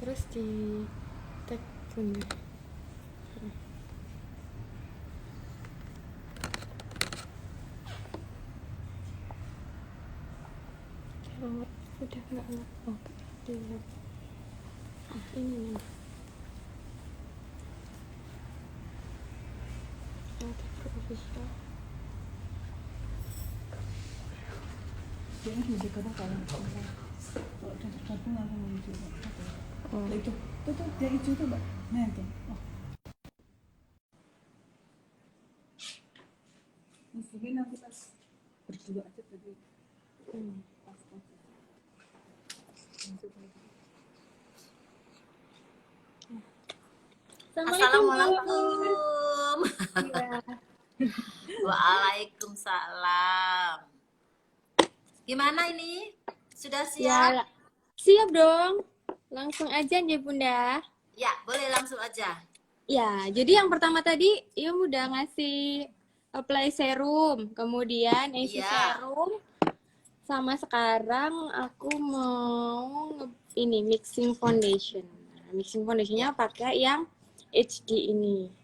Terus di tag ini. Selamat udah nggak oh dilihat ini nih yang tag official. Dia lebih ke kalau udah tergabung langsung muncul. Oh. Itu dia hijau tuh mbak. Nah itu. Oh. Mungkin aku pas berdua aja tadi. Assalamualaikum. Iya. Waalaikumsalam. Gimana ini? Sudah Ya, siap? siap dong. Langsung aja nih Bunda. Ya, boleh langsung aja. Ya, jadi yang pertama tadi Ium udah ngasih apply serum, kemudian isi Iya. serum, sama sekarang aku mau ini mixing foundation. Nah, mixing foundationnya pakai yang HD ini.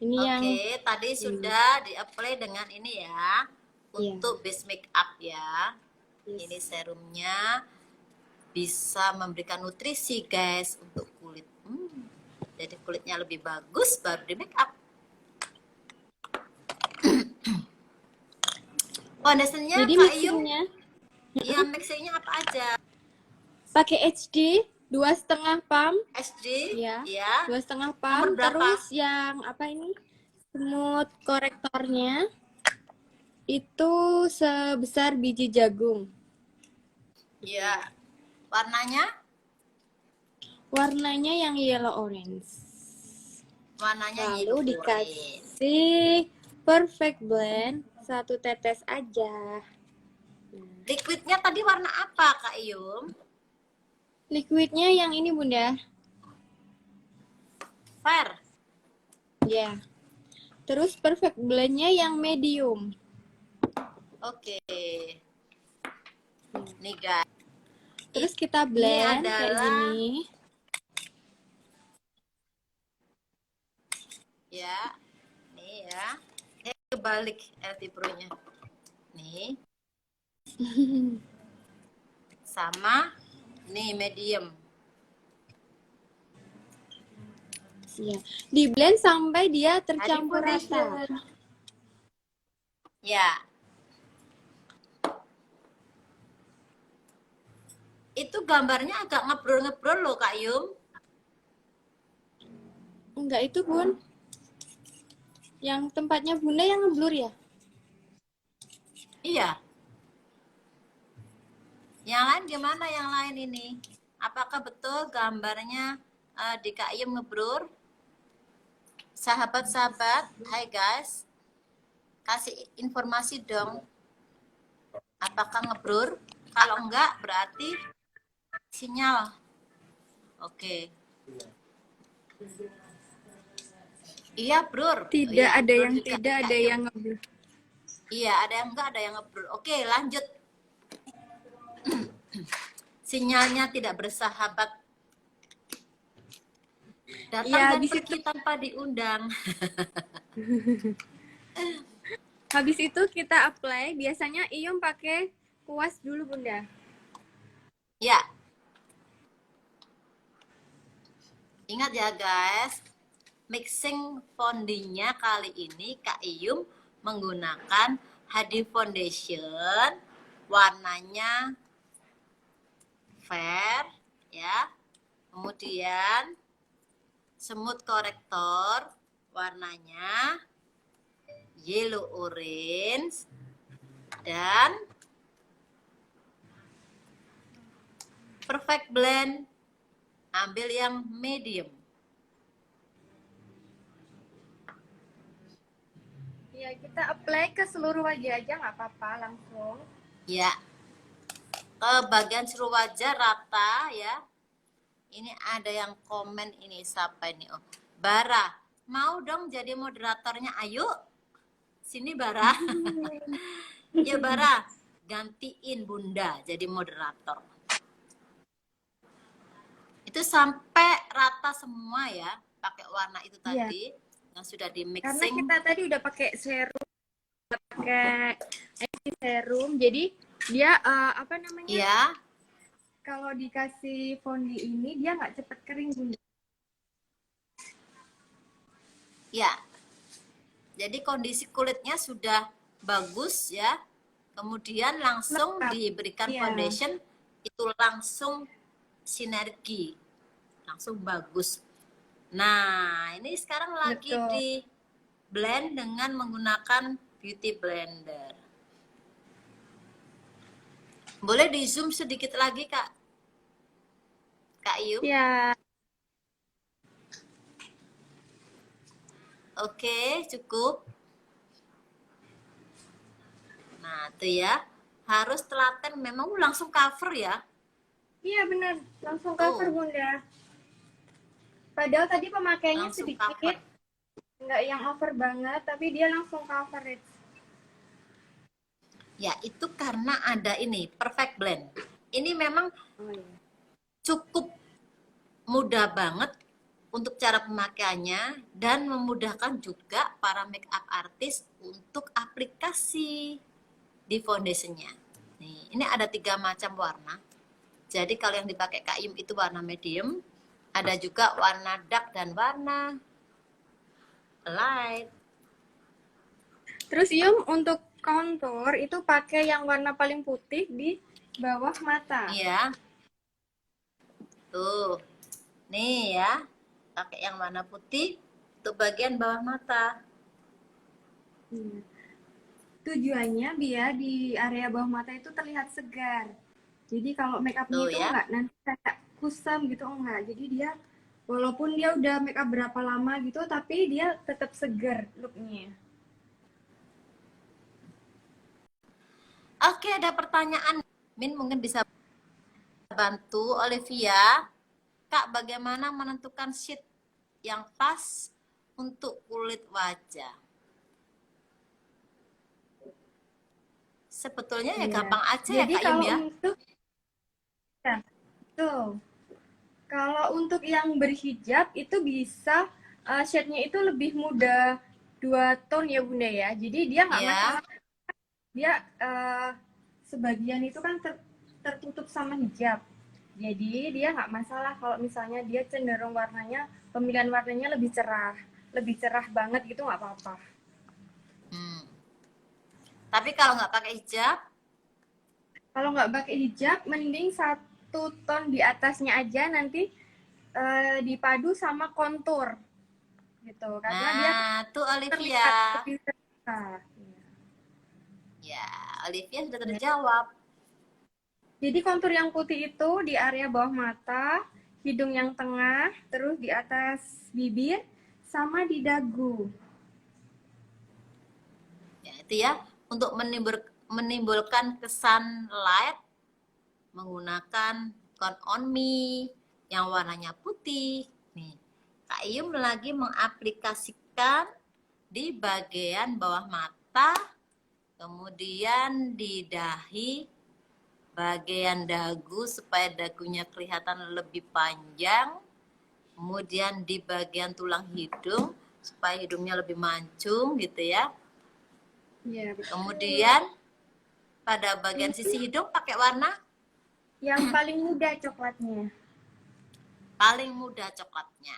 Ini yang Oke, tadi sudah di-apply dengan ini ya. Untuk base makeup ya. yes. Ini serumnya bisa memberikan nutrisi guys untuk kulit. Jadi kulitnya lebih bagus baru di make up. Foundationnya Jadi Kak Iyum, mixingnya ya mixingnya apa aja? pakai HD 2,5 pump. HD, Ya, ya. 2,5 Nomor pump. berapa? Terus yang apa ini? Smooth korektornya itu sebesar biji jagung. Ya. Warnanya? Warnanya yang yellow orange. Warnanya Lalu yellow orange. dikasih perfect blend 1 tetes aja. Liquidnya tadi warna apa Kak Iyum? Liquidnya yang ini Bunda. Fair. Ya. Terus perfect blendnya yang medium. Oke. Nih guys. Terus kita blend adalah kayak gini. Ya. Nih ya. Kebalik LT Pro-nya. Nih. Sama nih medium. Ya. Di blend sampai dia tercampur rata. Ya. Itu gambarnya agak ngebrol-ngebrol loh Kak Yum. Enggak itu Bun. Yang tempatnya Bunda yang ngeblur ya? Iya. Yang lain gimana yang lain ini? Apakah betul gambarnya di Kak Yum ngeblur? Sahabat-sahabat, hai guys. Kasih informasi dong. Apakah ngeblur? Kalau enggak berarti sinyal. Oke. Iya, Bro. Tidak iya, ada bro, yang juga tidak ada yang ngeblur. Iya, ada yang enggak, ada yang ngeblur. Oke, lanjut. Sinyalnya tidak bersahabat. Datang Ya, dan habis pergi itu tanpa diundang. habis itu kita apply. Biasanya Iyum pakai kuas dulu Bunda. Ya. Ingat ya guys, mixing foundingnya kali ini Kak Iyum menggunakan HD Foundation, warnanya fair ya. Kemudian smooth korektor, warnanya yellow orange, dan perfect blend, ambil yang medium. Ya, kita apply ke seluruh wajah aja nggak apa-apa langsung. Ya, ke bagian seluruh wajah rata ya. Ini ada yang komen ini siapa ini? Oh, Bara, mau dong jadi moderatornya? Ayo, sini Bara. Ya Bara, gantiin Bunda jadi moderator. Itu sampai rata semua ya, pakai warna itu Iya. tadi yang sudah di Karena mixing. kita tadi udah pakai serum, pakai serum, jadi dia apa namanya? Iya, Kalau dikasih fondi ini dia nggak cepet kering, Bunda. ya. Jadi kondisi kulitnya sudah bagus ya. Kemudian langsung Lengkap. diberikan Iya. foundation, itu langsung sinergi. Langsung bagus. Nah, ini sekarang lagi Betul. di blend dengan menggunakan beauty blender. Boleh di zoom sedikit lagi, Kak? Kak Yu? Ya, Oke, cukup. Nah, itu ya. Harus telaten, memang langsung cover ya. iya benar, langsung Tuh. cover Bunda. Padahal tadi pemakaiannya Langsung sedikit, cover. nggak yang over banget, tapi dia langsung coverage. Ya, itu karena ada ini, perfect blend. Ini memang Oh, iya. cukup mudah banget untuk cara pemakaiannya dan memudahkan juga para makeup artist untuk aplikasi di foundationnya. Nih, ini ada 3 macam warna. Jadi kalau yang dipakai Kak Yum itu warna medium, ada juga warna dark dan warna light. Terus Yum untuk contour itu pakai yang warna paling putih di bawah mata. Iya. Tuh. Nih ya. Pakai yang warna putih untuk bagian bawah mata. Iya. Tujuannya biar di area bawah mata itu terlihat segar. Jadi kalau make upnya Tuh itu ya. enggak nanti kayak kusam gitu, enggak. Jadi dia walaupun dia udah make up berapa lama gitu, tapi dia tetap segar looknya. Oke, ada pertanyaan. Min mungkin bisa bantu Olivia. Kak, bagaimana menentukan shade yang pas untuk kulit wajah? Sebetulnya ya Iya. gampang aja Jadi ya Kak Yum kalau ya. untuk ya, tuh. Kalau untuk yang berhijab itu bisa shade-nya itu lebih mudah 2 tone ya Bunda ya. Jadi dia nggak Ya. masalah. Dia sebagian itu kan tertutup sama hijab. Jadi dia nggak masalah kalau misalnya dia cenderung warnanya, pemilihan warnanya lebih cerah banget gitu nggak apa-apa. Tapi kalau nggak pakai hijab, Kalau nggak pakai hijab, mending 1 tone di atasnya aja nanti dipadu sama kontur gitu. Karena dia nah tuh terlihat Olivia. lebih cerah. Ya, Olivia sudah terjawab. Jadi kontur yang putih itu di area bawah mata, hidung yang tengah, terus di atas bibir, sama di dagu. Ya, itu ya. Untuk menimbulkan kesan light, menggunakan Count on Me yang warnanya putih. Nih, Kak Iyum lagi mengaplikasikan di bagian bawah mata, kemudian di dahi, bagian dagu supaya dagunya kelihatan lebih panjang, kemudian di bagian tulang hidung supaya hidungnya lebih mancung gitu ya. Ya, betul. Kemudian pada bagian sisi hidung pakai warna Yang paling mudah coklatnya. paling mudah coklatnya.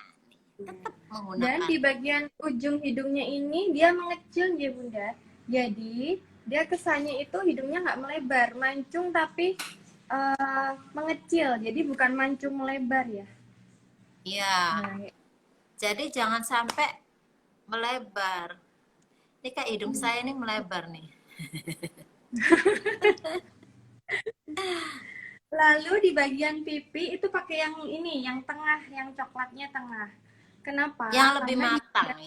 Tetap Dan menggunakan. di bagian ujung hidungnya ini dia mengecil ya Bunda. Jadi dia kesannya itu hidungnya nggak melebar, mancung tapi mengecil. Jadi bukan mancung melebar ya. Iya. Nah, Jadi jangan sampai melebar. Ini kayak hidung saya ini melebar nih. lalu di bagian pipi itu pakai yang ini, yang tengah, yang coklatnya tengah. Kenapa? Yang lebih Karena matang,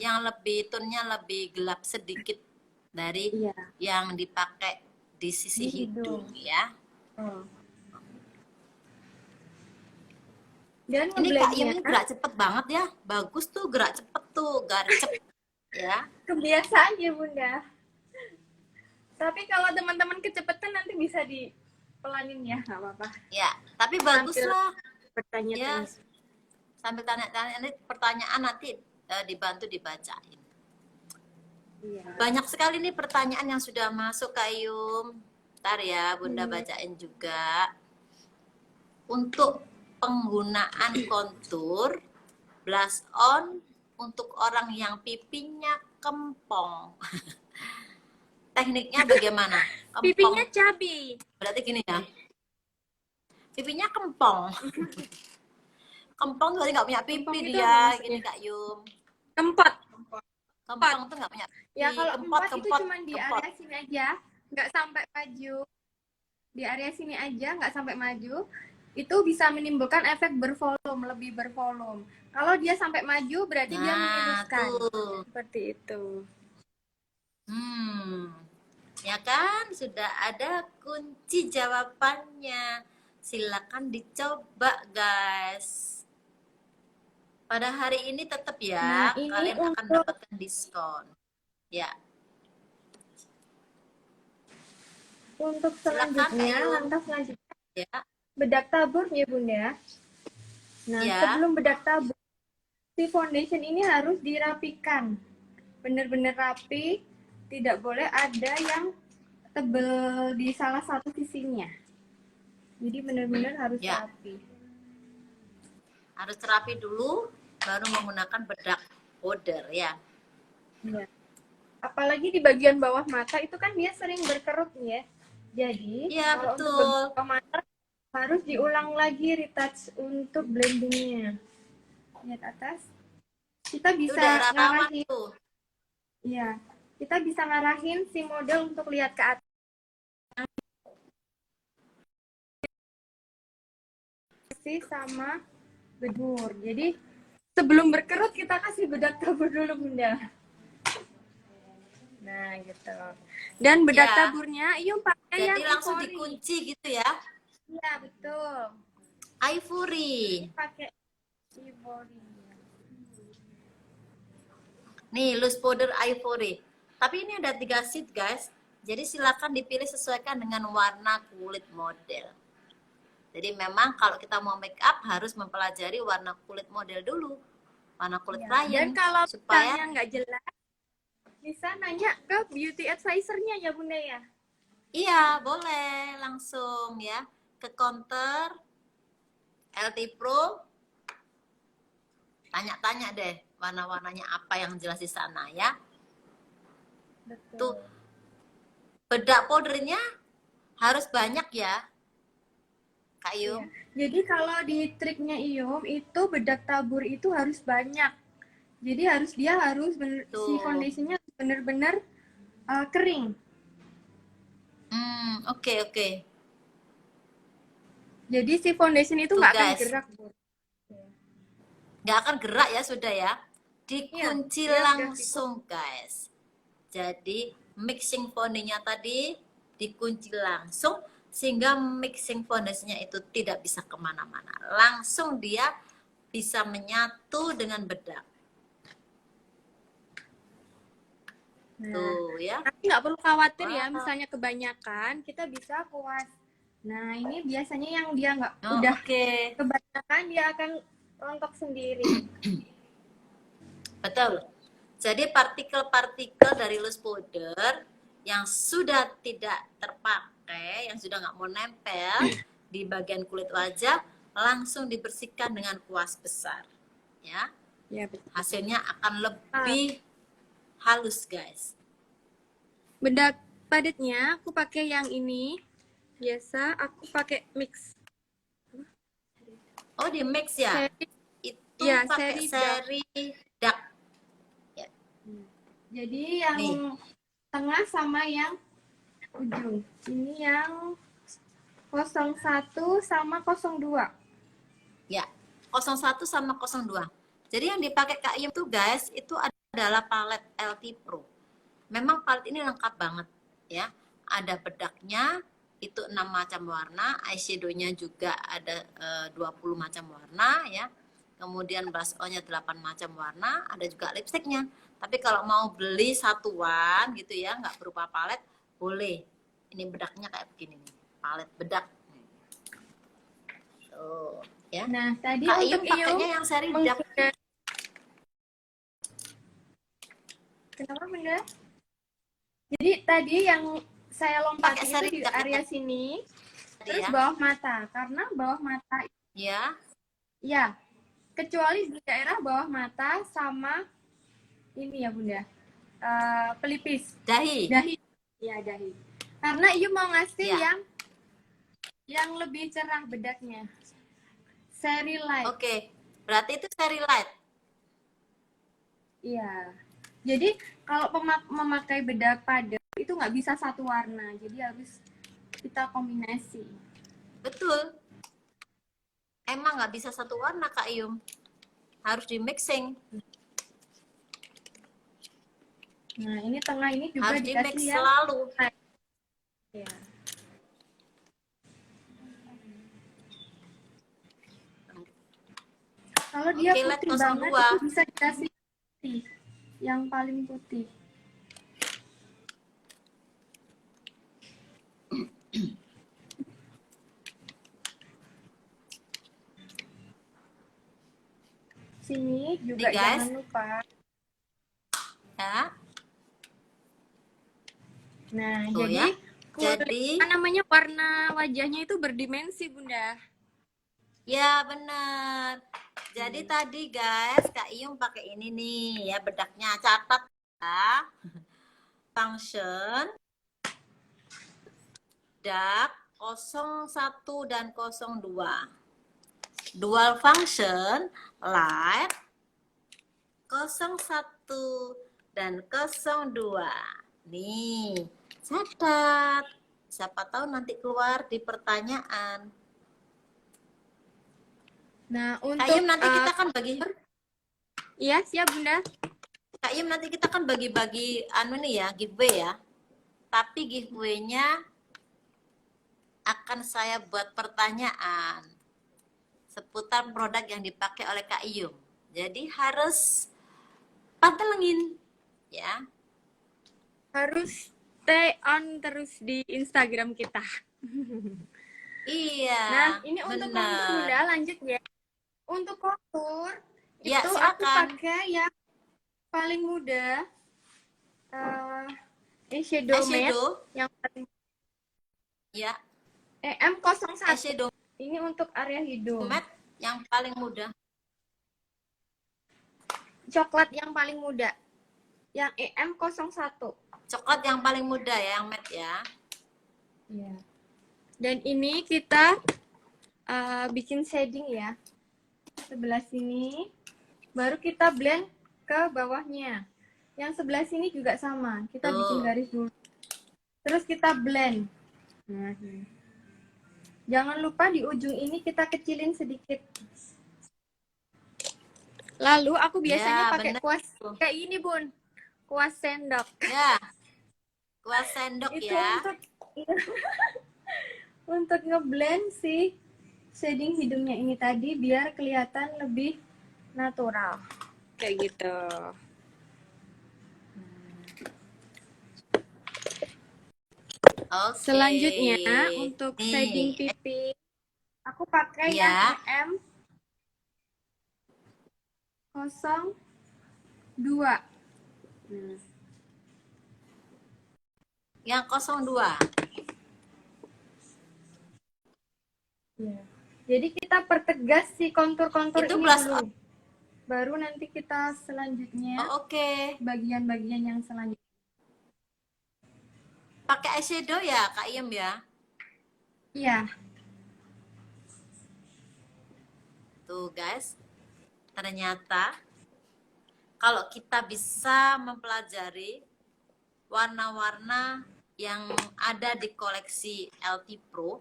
yang lebih tone-nya lebih gelap sedikit dari iya. yang dipakai di sisi Di hidung hidung. ya. Oh. Dan Ini Kak Yum ngeblendnya gerak cepet banget ya. Bagus tuh gerak cepet tuh, garcep ya. kebiasaan ya Bunda. Tapi kalau teman-teman kecepatan nanti bisa dipelanin ya, nggak apa-apa. Ya, tapi baguslah Bertanya ya, terus. sambil tanya-tanya nanti pertanyaan nanti dibantu dibacain. Iya. Banyak sekali nih pertanyaan yang sudah masuk Kak Yum. Ntar ya Bunda bacain juga. Untuk penggunaan kontur blush on untuk orang yang pipinya kempong. Tekniknya bagaimana? Kempong. Pipinya cabi. Berarti gini ya. Pipinya kempong. Kempong berarti nggak punya pipi Kempong itu dia, apa maksudnya? gini Kak Yum. Kempot. Kempong tuh nggak punya pipi. Ya kalau kempot, kempot itu cuma di kempot. area sini aja, nggak sampai maju. Di area sini aja nggak sampai maju. Itu bisa menimbulkan efek bervolume, lebih bervolume. Kalau dia sampai maju berarti dia Nah, meniruskan. tuh. Seperti itu. Ya kan? Sudah ada kunci jawabannya. Silakan dicoba, guys. Pada hari ini tetap ya, Nah, ini kalian akan untuk- dapatkan diskon. Ya, Untuk Silakan, selanjutnya, ayo. langkah selanjutnya ya. bedak tabur ya Bunda. Nah, Ya. sebelum bedak tabur, si foundation ini harus dirapikan. Benar-benar rapi, tidak boleh ada yang tebel di salah satu sisinya. Jadi benar-benar harus Ya. rapi. Harus terapi dulu, baru menggunakan bedak powder ya. Ya. Apalagi di bagian bawah mata itu kan dia sering berkerut ya. Jadi Iya, kalau betul. untuk bawah mata harus diulang lagi retouch untuk blendingnya. Lihat atas. Kita Itu bisa daerah rawan ngarahin, tuh. ya. Kita bisa ngarahin si model untuk lihat ke atas sih sama bedur. Jadi sebelum berkerut kita kasih bedak tabur dulu Bunda. Nah gitu. Dan bedak Ya. taburnya Iyum pakai yang Jadi langsung Ivory. dikunci gitu ya. Iya betul. Ivory. Pakai Ivory. Nih, loose powder ivory. Tapi ini ada 3 sheet, guys. Jadi silakan dipilih sesuaikan dengan warna kulit model. Jadi memang kalau kita mau make up harus mempelajari warna kulit model dulu. Warna kulit Ya. klien. Dan kalau supaya misalnya nggak jelas, bisa nanya ke beauty advisor-nya ya Bunda ya. iya, boleh langsung ya ke counter LT Pro. Tanya-tanya deh warna-warnanya apa yang jelas di sana ya. Betul. Tuh, bedak powdernya harus banyak ya, Kak Yum. Iya. Jadi kalau di triknya Iyum itu bedak tabur itu harus banyak. Jadi dia harus Tuh. si foundationnya benar-benar kering. Oke. Jadi si foundation itu Tuh, nggak akan guys. gerak, Bu. Nggak akan gerak ya, sudah ya. Dikunci Iya, dia langsung, guys. Jadi mixing foundationnya tadi dikunci langsung sehingga mixing foundationnya itu tidak bisa kemana-mana. Langsung dia bisa menyatu dengan bedak. Nah, Tuh ya. tapi nggak perlu khawatir ya, Wow. misalnya kebanyakan kita bisa kuas. Nah, ini biasanya yang dia nggak Oh, udah oke. kebanyakan dia akan rontok sendiri. Betul. Jadi partikel-partikel dari loose powder yang sudah tidak terpakai, yang sudah nggak mau nempel di bagian kulit wajah, langsung dibersihkan dengan kuas besar. Ya, Ya, betul. hasilnya akan lebih halus, guys. Bedak padatnya aku pakai yang ini. Biasa aku pakai mix. Oh, di mix ya? Seri. Itu Ya, pakai seri seri dark. Jadi yang Nih. tengah sama yang ujung. Ini yang 01 sama 02. Ya, 01 sama 02. Jadi yang dipakai Kak Yum tuh guys, itu adalah palet LT Pro. Memang palet ini lengkap banget ya. Ada bedaknya, itu 6 macam warna, eyeshadow-nya juga ada 20 macam warna ya. Kemudian blush on-nya 8 macam warna, ada juga lipsticknya. Tapi kalau mau beli satuan gitu ya, nggak berupa palet, boleh. Ini bedaknya kayak begini nih, palet bedak. Tuh, ya. Nah, tadi Kak untuk Iyum pakainya yang seri bedak. menggunakan, kenapa Bunda? Jadi tadi yang saya Pakai lompatin itu seri di bedak area yang sini, tadi terus ya. bawah mata. Karena bawah mata, Ya, ya, kecuali di daerah bawah mata sama ini ya Bunda, pelipis, dahi. dahi. Ya, dahi. Karena Iyu mau ngasih Ya. yang lebih cerah bedaknya. Seri light. Oke. Berarti itu seri light. Iya. Jadi kalau memakai bedak pada itu nggak bisa satu warna. Jadi harus kita kombinasi. Betul. Emang nggak bisa satu warna, Kak Iyum. Harus di mixing. Nah, ini tengah ini juga Harus di mix dikasih ya. selalu. Ya. Kalau dia Oke, light putih banget 02. itu bisa dikasih putih. Yang paling putih. Sini juga Nih, guys. jangan lupa. Ya. Nah, Tuh jadi ya. Jadi, apa namanya, warna wajahnya itu berdimensi, Bunda. ya benar. Jadi tadi guys, Kak Iyum pakai ini nih ya bedaknya. Catat ya. Function bedak 01 dan 02. Dual function light 01 dan 02. Nih, catat. Siapa tahu nanti keluar di pertanyaan. Nah, Kak untuk Iyum nanti kita akan bagi. iya, siap, Bunda. Kak Iyum nanti kita akan bagi-bagi anu nih ya, giveaway ya. Tapi giveaway-nya akan saya buat pertanyaan seputar produk yang dipakai oleh Kak Iyum. Jadi harus pantengin ya. Harus stay on terus di Instagram kita. Iya. Nah, ini untuk kontur, bener. Bunda, lanjut ya. Untuk kontur Ya, itu aku silakan. pakai yang paling mudah, eyeshadow matte Eyeshadow. yang paling Ya, EM01. eyeshadow Ini untuk area hidung. matte yang paling mudah. Coklat yang paling muda. Yang EM01. Coklat yang paling mudah ya, yang matte ya. Iya. Dan ini kita bikin shading ya. Sebelah sini. Baru kita blend ke bawahnya. Yang sebelah sini juga sama. Kita bikin garis dulu. Terus kita blend. Nah, jangan lupa di ujung ini kita kecilin sedikit. Lalu aku biasanya Ya, pakai bener. kuas kayak ini, Bun. Kuas sendok. Ya. Kuas sendok Itu ya. untuk ngeblend si shading hidungnya ini tadi biar kelihatan lebih natural. Kayak gitu. Oke. Selanjutnya untuk Nih. shading pipi aku pakai Ya. yang EM02. Yang 02. Ya. Jadi kita pertegas si kontur-kontur Itu ini blush dulu. on. Baru nanti kita selanjutnya Oh, oke. bagian-bagian yang selanjutnya. Pakai eyeshadow ya, Kak Iyum ya? Iya. Tuh guys, ternyata kalau kita bisa mempelajari warna-warna yang ada di koleksi LT Pro,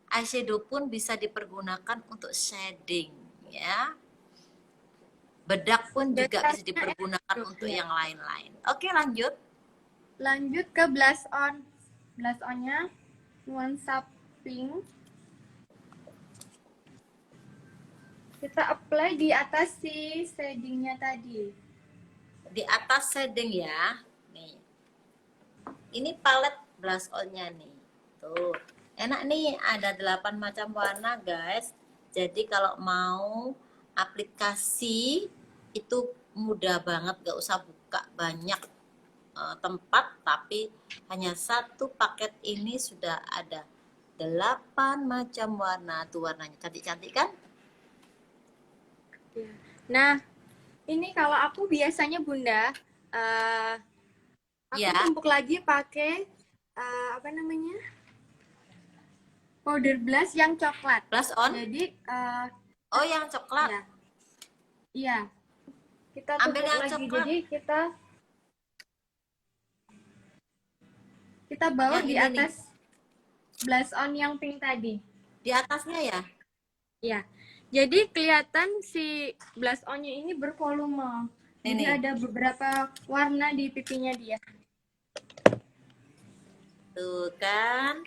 eyeshadow pun bisa dipergunakan untuk shading ya. Bedak pun juga bisa dipergunakan untuk yang lain-lain. Oke, lanjut. Lanjut ke blush on. Blush on-nya nuansa pink. Kita apply di atas si shading-nya tadi. Di atas shading ya. Nih. Ini palet blush on-nya nih. Tuh. Enak nih, ada 8 macam warna, guys. Jadi kalau mau aplikasi itu mudah banget, gak usah buka banyak tempat, tapi hanya satu paket ini sudah ada 8 macam warna. Tuh warnanya cantik-cantik kan? Nah, ini kalau aku biasanya Bunda, eh, aku Ya, tumpuk lagi pakai apa namanya, powder blush yang coklat. blush on. Jadi Oh, yang coklat. ya, iya, kita Ambil tumpuk yang lagi. coklat. Jadi kita bawa Yang di ini nih. atas blush on yang pink tadi. Di atasnya ya. Ya, jadi kelihatan si blush on-nya ini bervolume. Jadi Ini. ada beberapa warna di pipinya dia. Tuh kan.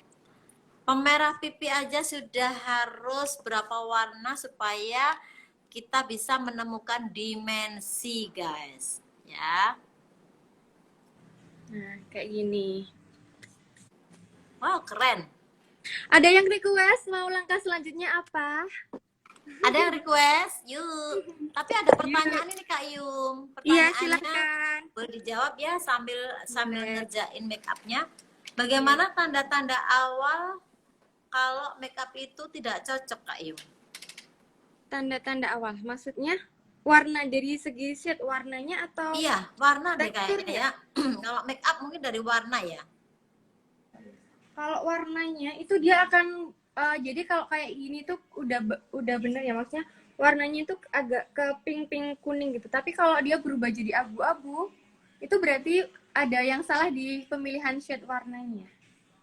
Pemerah pipi aja sudah harus berapa warna supaya kita bisa menemukan dimensi, guys. Ya. Nah, kayak gini. Wow, keren. Ada yang request mau langkah selanjutnya apa? Ada yang request? Yuk. Tapi ada pertanyaan ini Kak Yung. Iya, Pertanyaannya silakan. boleh dijawab ya sambil Boleh. ngerjain make up-nya. Bagaimana tanda-tanda awal kalau make up itu tidak cocok, Kak Yung? Tanda-tanda awal, maksudnya warna dari segi shade warnanya atau Iya, warna deh teksturnya? kayaknya ya. Kalau make up mungkin dari warna ya. Kalau warnanya itu dia akan jadi kalau kayak gini tuh udah bener ya, maksudnya warnanya itu agak ke pink kuning gitu. Tapi kalau dia berubah jadi abu-abu, itu berarti ada yang salah di pemilihan shade warnanya.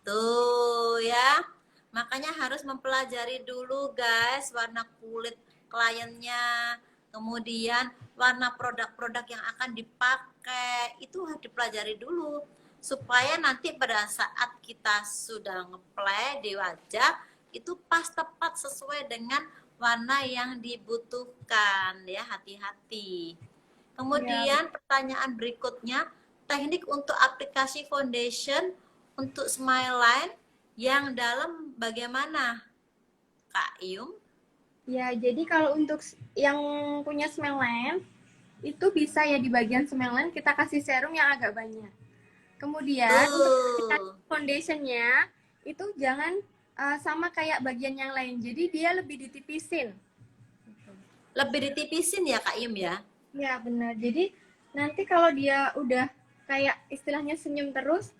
Tuh ya. Makanya harus mempelajari dulu guys warna kulit kliennya. Kemudian warna produk-produk yang akan dipakai itu harus dipelajari dulu supaya nanti pada saat kita sudah ngeplay di wajah itu pas tepat sesuai dengan warna yang dibutuhkan ya, hati-hati. Kemudian pertanyaan berikutnya, teknik untuk aplikasi foundation untuk smile line yang dalam bagaimana, Kak Yung? Ya, jadi kalau untuk yang punya smile line itu bisa ya di bagian smile line kita kasih serum yang agak banyak. Kemudian untuk foundationnya itu jangan sama kayak bagian yang lain. Jadi dia lebih ditipisin. Lebih ditipisin ya Kak Yung ya? Ya benar. Jadi nanti kalau dia udah kayak istilahnya senyum terus,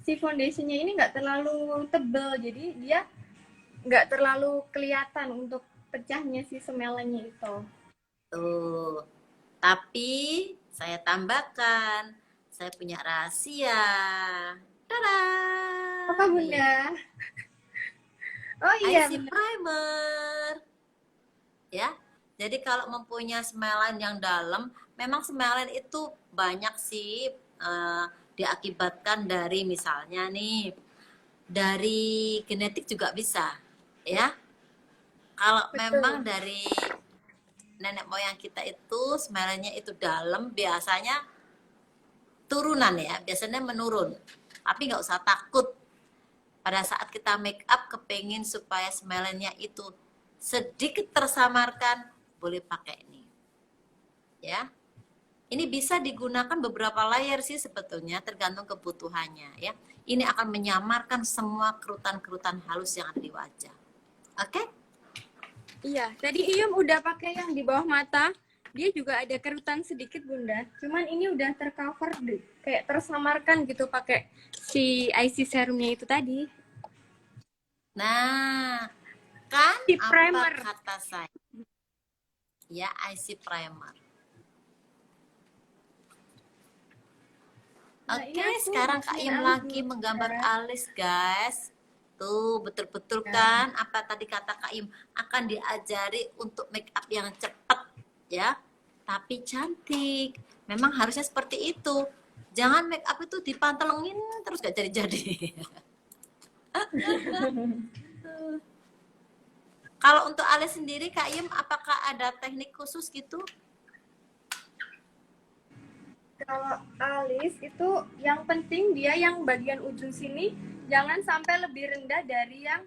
si foundationnya ini nggak terlalu tebel. Jadi dia nggak terlalu kelihatan untuk pecahnya si semelannya itu. Tuh. Tapi saya tambahkan, saya punya rahasia. Tada! Apa Bunda? Oh iya, IC primer. Ya. Jadi kalau mempunyai smelan yang dalam, memang smelan itu banyak sih diakibatkan dari misalnya nih dari genetik juga bisa, ya. Kalau memang dari nenek moyang kita itu smelannya itu dalam, biasanya turunan ya, biasanya menurun. Tapi nggak usah takut. Pada saat kita make up kepengen supaya smelannya itu sedikit tersamarkan, boleh pakai ini. Ya. Ini bisa digunakan beberapa layer sih sebetulnya, tergantung kebutuhannya ya. Ini akan menyamarkan semua kerutan-kerutan halus yang ada di wajah. Oke? Iya, tadi Iyum udah pakai yang di bawah mata. Dia juga ada kerutan sedikit Bunda. Cuman ini udah tercover deh. Kayak tersamarkan gitu pakai si IC serumnya itu tadi. Nah, kan Si primer. apa kata saya? Ya, IC primer. Oke, sekarang Kak Im lagi menggambar alis, guys. Tuh, betul-betul kan apa tadi kata Kak Im, akan diajari untuk make up yang cepat ya, tapi cantik. Memang harusnya seperti itu. Jangan make up itu dipantelengin terus gak jadi-jadi. Kalau untuk alis sendiri Kak Im, apakah ada teknik khusus gitu? Kalau alis itu yang penting dia yang bagian ujung sini jangan sampai lebih rendah dari yang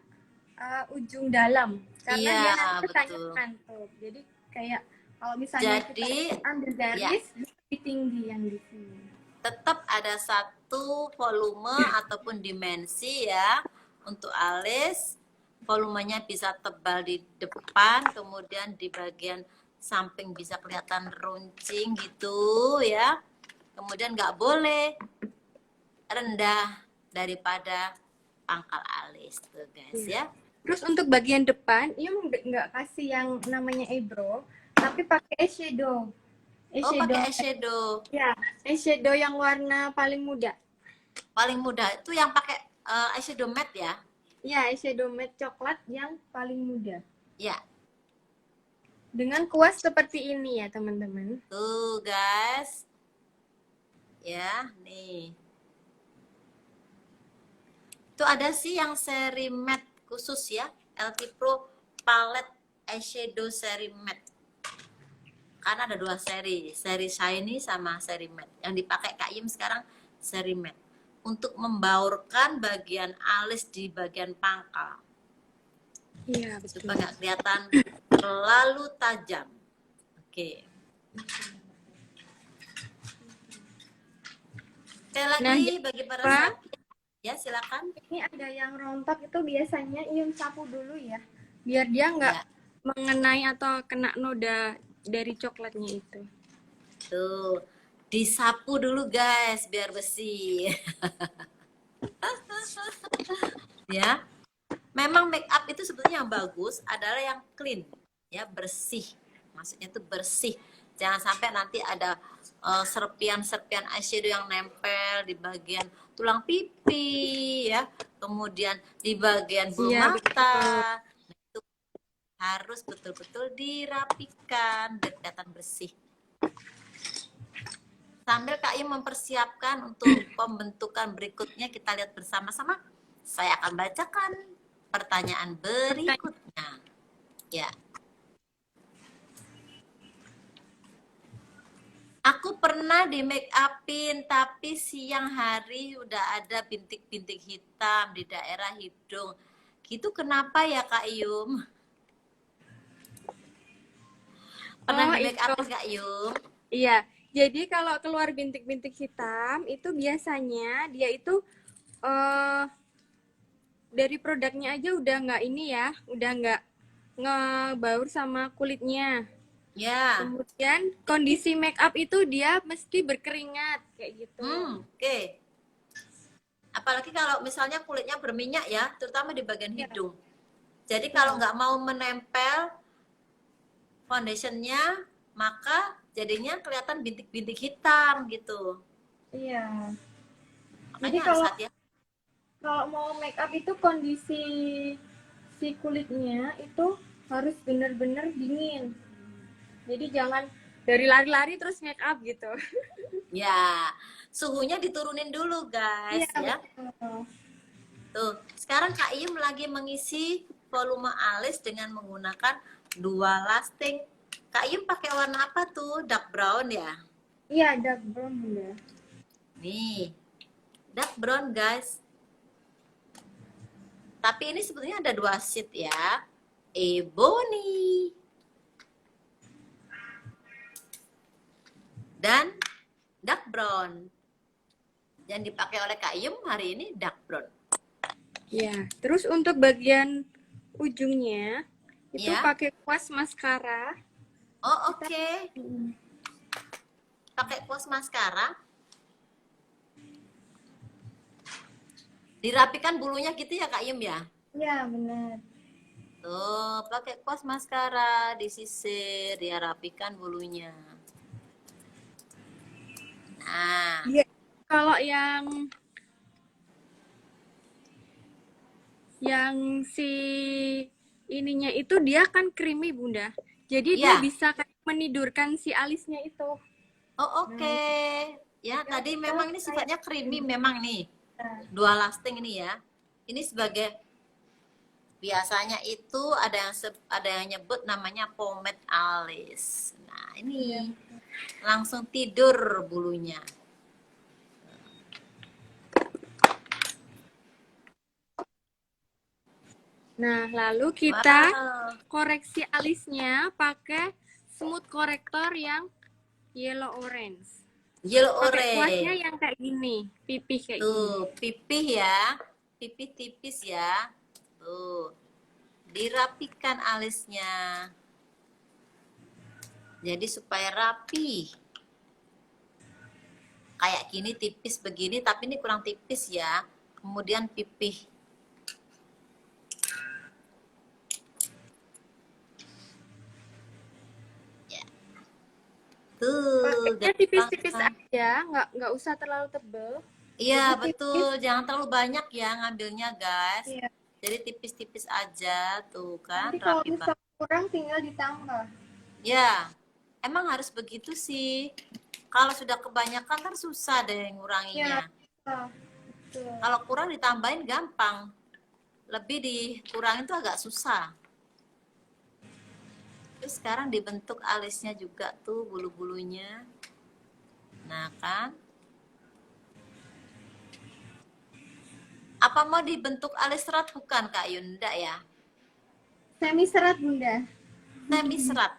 ujung dalam karena Iya, dia nanti kesannya betul. ngantuk. Jadi kayak kalau misalnya kita Jadi, ambil ya, garis dia lebih tinggi yang di sini. tetap ada satu volume ataupun dimensi ya untuk alis. Volumenya bisa tebal di depan, kemudian di bagian samping bisa kelihatan runcing gitu ya. Kemudian nggak boleh rendah daripada pangkal alis tuh guys Iya. ya. Terus untuk bagian depan, ini nggak kasih yang namanya eyebrow, tapi pakai eyeshadow. Oh, pakai Eyeshadow, eyeshadow. ya, eyeshadow yang warna paling muda. Paling mudah itu yang pakai eyeshadow matte ya. Ya, eyeshadow matte coklat yang paling muda. Ya, Dengan kuas seperti ini ya, teman-teman. tuh guys. Ya, nih. Itu ada sih yang seri matte khusus ya, LT Pro Palette Eyeshadow Seri Matte. Karena ada dua seri shiny sama seri matte. Yang dipakai Kak Yim sekarang seri matte. Untuk membaurkan bagian alis di bagian pangkal. Iya, betul. Supaya nggak kelihatan terlalu tajam. Oke. Sekali lagi bagi para sahabat, ya silakan. Ini ada yang rontok itu biasanya Iyun sapu dulu ya, biar dia nggak Ya, mengenai atau kena noda dari coklatnya itu. tuh. Disapu dulu guys biar bersih. Ya. Memang make up itu sebetulnya yang bagus adalah yang clean, ya, bersih. Maksudnya itu bersih. Jangan sampai nanti ada serpian-serpian eyeshadow yang nempel di bagian tulang pipi, ya. Kemudian di bagian bulu Iya, mata. Nah, itu harus betul-betul dirapikan dan kelihatan bersih. Sambil Kak Im mempersiapkan untuk pembentukan berikutnya, kita lihat bersama-sama. Saya akan bacakan pertanyaan berikutnya. Ya. Aku pernah di make upin, tapi siang hari udah ada bintik-bintik hitam di daerah hidung. Gitu kenapa ya Kak Yum? Pernah di make upin Kak Yum? Iya, jadi kalau keluar bintik-bintik hitam itu biasanya dia itu eh dari produknya aja udah nggak ini ya, udah nggak ngebaur sama kulitnya. Ya. Kemudian kondisi make up itu dia mesti berkeringat kayak gitu. Oke. Apalagi kalau misalnya kulitnya berminyak ya, terutama di bagian Ya. hidung. Jadi kalau nggak mau menempel foundationnya, maka jadinya kelihatan bintik-bintik hitam gitu. Iya. Jadi Makanya harus kalau hati-hati. kalau mau make up itu kondisi si kulitnya itu harus benar-benar dingin. Jadi jangan dari lari-lari terus make up gitu. Ya, suhunya diturunin dulu guys Iya, ya. betul. Tuh, sekarang Kak Iyum lagi mengisi volume alis dengan menggunakan dua lasting. Kak Iyum pakai warna apa tuh? Dark brown ya? Iya, dark brown bunda. Nih, dark brown guys. Tapi ini sebetulnya ada dua shade ya. Ebony dan dark brown. Yang dipakai oleh Kak Iyum hari ini dark brown. Iya. Terus untuk bagian ujungnya itu Ya. pakai kuas maskara. Oh, oke. Pakai kuas maskara. Dirapikan bulunya gitu ya Kak Iyum ya? Iya, benar. Tuh, pakai kuas maskara, disisir, dia rapikan bulunya. Nah, Iya. Kalau yang si ininya itu dia kan creamy bunda. Jadi dia Ya. bisa kayak menidurkan si alisnya itu. oh oke. Ya, tadi memang ini sifatnya creamy memang nih. Nah, Dua lasting ini ya. Ini sebagai biasanya itu ada yang nyebut namanya pomade alis. Nah, ini langsung tidur bulunya. Nah, lalu kita Wow. koreksi alisnya pakai smooth corrector yang yellow orange. Yellow Pakai kuasnya orange. yang kayak gini, pipih kayak gini. Tuh, pipih ya. Pipih tipis ya. Tuh. Dirapikan alisnya. Jadi supaya rapi. Kayak gini tipis begini, tapi ini kurang tipis ya. Kemudian pipih. Ya. Tuh, Pakainya gampang tipis-tipis kan? aja, nggak usah terlalu tebel. Iya, Jadi tipis. betul. Jangan terlalu banyak ya ngambilnya, guys. Iya. Jadi tipis-tipis aja, tuh kan, Nanti kalau rapi banget. misalnya kurang tinggal ditambah. Ya, emang harus begitu sih. Kalau sudah kebanyakan kan susah deh Ya, nguranginya. betul. Kalau kurang ditambahin gampang. Lebih dikurangin tuh agak susah. Terus sekarang dibentuk alisnya juga tuh bulu-bulunya. Nah kan. Apa mau dibentuk alis serat bukan Kak Yunda ya? Semi serat Bunda. Semi serat.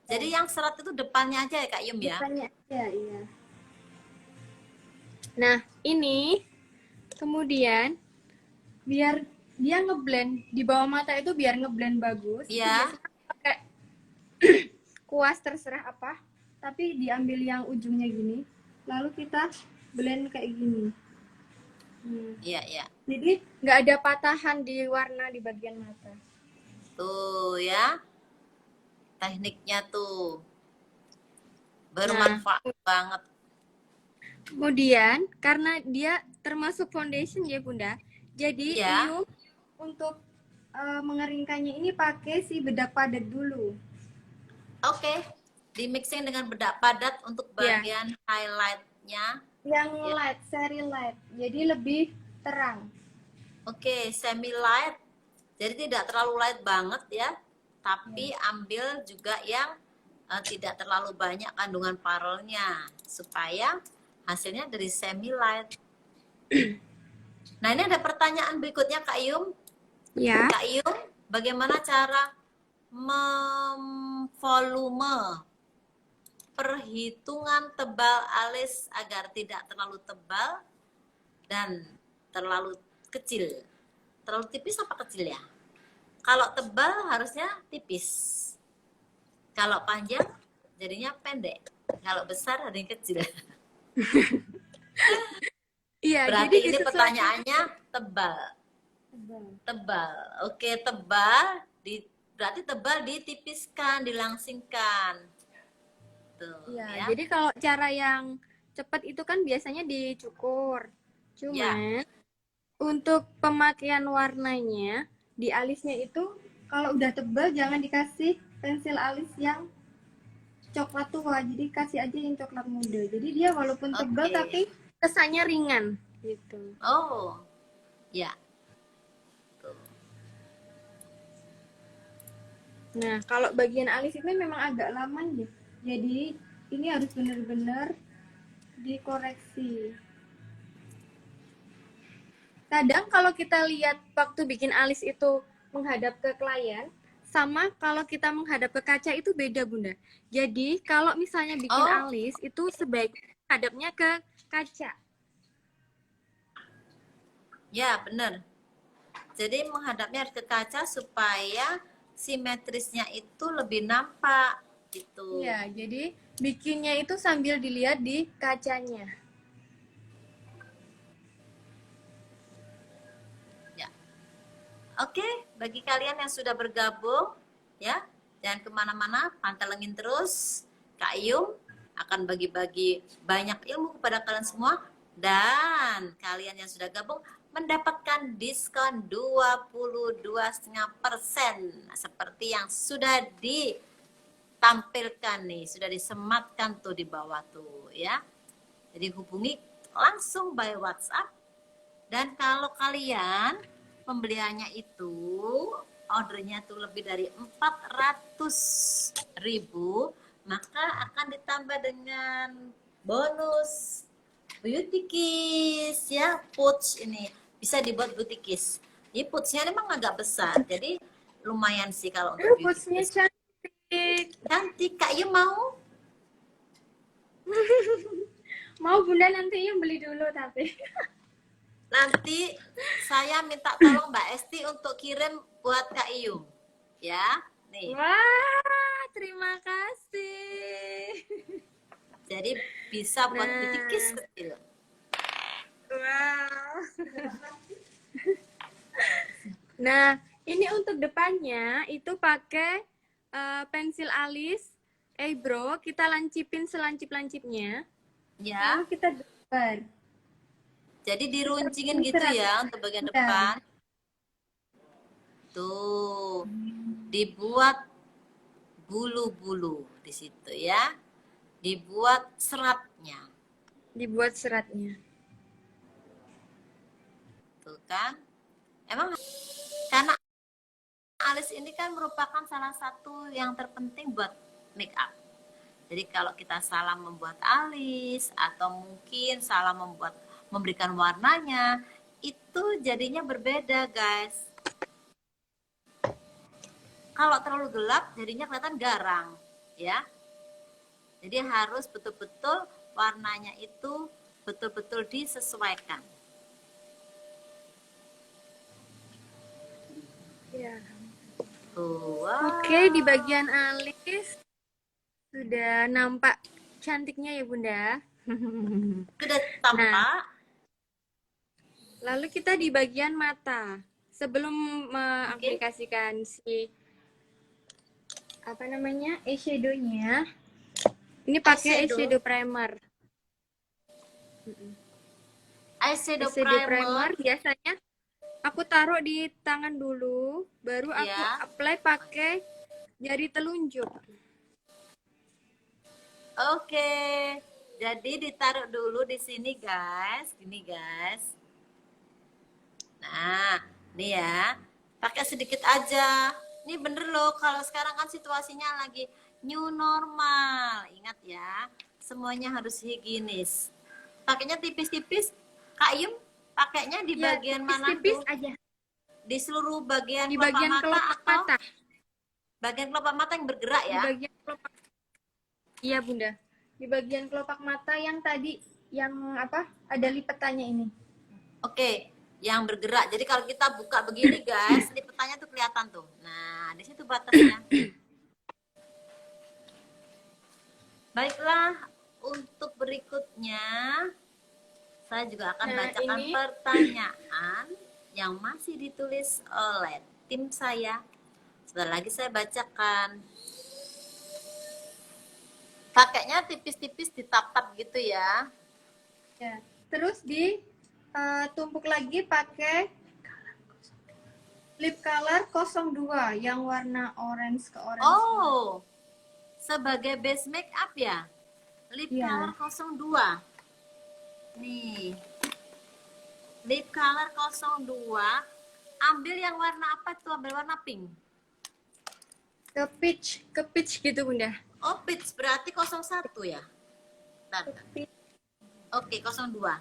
Jadi yang serat itu depannya aja ya Kak Yum ya? Depannya aja, iya. Nah, ini kemudian biar dia ngeblend di bawah mata itu biar ngeblend bagus. Itu Iya. biasanya pakai kuas terserah apa, tapi diambil yang ujungnya gini. Lalu kita blend kayak gini. Iya, iya. Jadi nggak ada patahan di warna di bagian mata. Tuh ya. Tekniknya tuh bermanfaat banget. Kemudian karena dia termasuk foundation ya Bunda, jadi Iya. Iu untuk mengeringkannya ini pakai si bedak padat dulu. Oke. Di mixing dengan bedak padat untuk bagian highlightnya. Yang Ya. light, seri light, jadi lebih terang. Oke, semi light. Jadi tidak terlalu light banget ya. Tapi ambil juga yang tidak terlalu banyak kandungan parelnya supaya hasilnya dari semi light. Nah, ini ada pertanyaan berikutnya Kak Yum. Ya. Kak Yum, bagaimana cara memvolume perhitungan tebal alis agar tidak terlalu tebal dan terlalu kecil? Terlalu tipis apa kecil ya? Kalau tebal harusnya tipis. Kalau panjang jadinya pendek. Kalau besar ada yang kecil. Iya, Berarti jadi ini pertanyaannya tebal. Tebal. Oke, tebal. Berarti tebal ditipiskan, dilangsingkan. Tuh, Iya, ya. jadi kalau cara yang cepat itu kan biasanya dicukur. Cuman untuk pemakaian warnanya di alisnya itu kalau udah tebal jangan dikasih pensil alis yang coklat tua, jadi kasih aja yang coklat muda. Jadi dia walaupun tebal Oke. tapi kesannya ringan gitu. Oh, ya. Nah, kalau bagian alis itu memang agak lama ya. Jadi ini harus benar-benar dikoreksi. Kadang kalau kita lihat waktu bikin alis itu menghadap ke klien, sama kalau kita menghadap ke kaca itu beda Bunda. Jadi kalau misalnya bikin alis itu sebaiknya hadapnya ke kaca. Ya, benar. Jadi menghadapnya harus ke kaca supaya simetrisnya itu lebih nampak gitu. Iya, jadi bikinnya itu sambil dilihat di kacanya. Ya. Oke, bagi kalian yang sudah bergabung, ya, jangan kemana-mana, pantengin terus. Kak Yung akan bagi-bagi banyak ilmu kepada kalian semua. Dan kalian yang sudah gabung mendapatkan diskon 22,5% seperti yang sudah ditampilkan nih, sudah disematkan tuh di bawah tuh ya. Jadi hubungi langsung by WhatsApp. Dan kalau kalian pembeliannya itu ordernya tuh lebih dari 400.000, maka akan ditambah dengan bonus beauty kiss ya, pouch ini bisa dibuat beauty kiss. Ini pouchnya memang agak besar, jadi lumayan sih kalau untuk beauty Putsnya kiss. cantik. Cantik, Kak Yu mau? Mau Bunda nanti yang beli dulu tapi. Nanti saya minta tolong Mbak Esti untuk kirim buat Kak Yu. Ya, nih. Wah, terima kasih. Jadi bisa buat Nah. beauty kiss kecil. Wow. Nah, ini untuk depannya itu pakai pensil alis eyebrow, kita lancipin selancip-lancipnya. Ya, Lalu kita debar. jadi diruncingin gitu ya untuk bagian depan. Tuh, dibuat bulu-bulu di situ ya. Dibuat seratnya. Dibuat seratnya. Tuh kan. Emang karena alis ini kan merupakan salah satu yang terpenting buat make up. Jadi kalau kita salah membuat alis atau mungkin salah memberikan warnanya, itu jadinya berbeda, guys. Kalau terlalu gelap jadinya kelihatan garang, ya. Jadi harus betul-betul warnanya itu betul-betul disesuaikan. Ya. Wow. Oke, di bagian alis sudah nampak cantiknya ya Bunda. Sudah tampak. Nah, lalu kita di bagian mata. Sebelum mengaplikasikan si apa namanya eyeshadow-nya, ini pakai eyeshadow primer. Eyeshadow Eyeshadow primer. biasanya aku taruh di tangan dulu, baru aku Ya. apply pakai jari telunjuk. Oke, jadi ditaruh dulu di sini guys, gini guys. Nah, ini ya, pakai sedikit aja. Ini bener loh, kalau sekarang kan situasinya lagi new normal. Ingat ya, semuanya harus higienis. Pakainya tipis-tipis. Kak Yum, pakainya di Ya, bagian mana tipis-tipis tuh? aja. Di seluruh bagian Di kelopak bagian mata kelopak atau mata. bagian kelopak mata yang bergerak Di ya? bagian kelopak. Iya Bunda. Di bagian kelopak mata yang tadi yang apa? Ada lipetannya ini. Oke, yang bergerak. Jadi kalau kita buka begini guys, lipetannya tuh kelihatan tuh. Nah, di situ batasnya. Baiklah, untuk berikutnya saya juga akan bacakan ini pertanyaan yang masih ditulis oleh tim saya. Sebentar lagi saya bacakan. Pakainya tipis-tipis ditapat gitu ya. ya. Terus tumpuk lagi pakai lip color 02 yang warna orange ke orange. Oh, sebagai base make up ya? Lip Iya. color 02. Nih. Lip color 02. Ambil yang warna apa tuh? Ambil warna pink. Ke peach gitu Bunda. Oh, peach berarti 01 ya? Bentar. Ke peach. Oke, 02.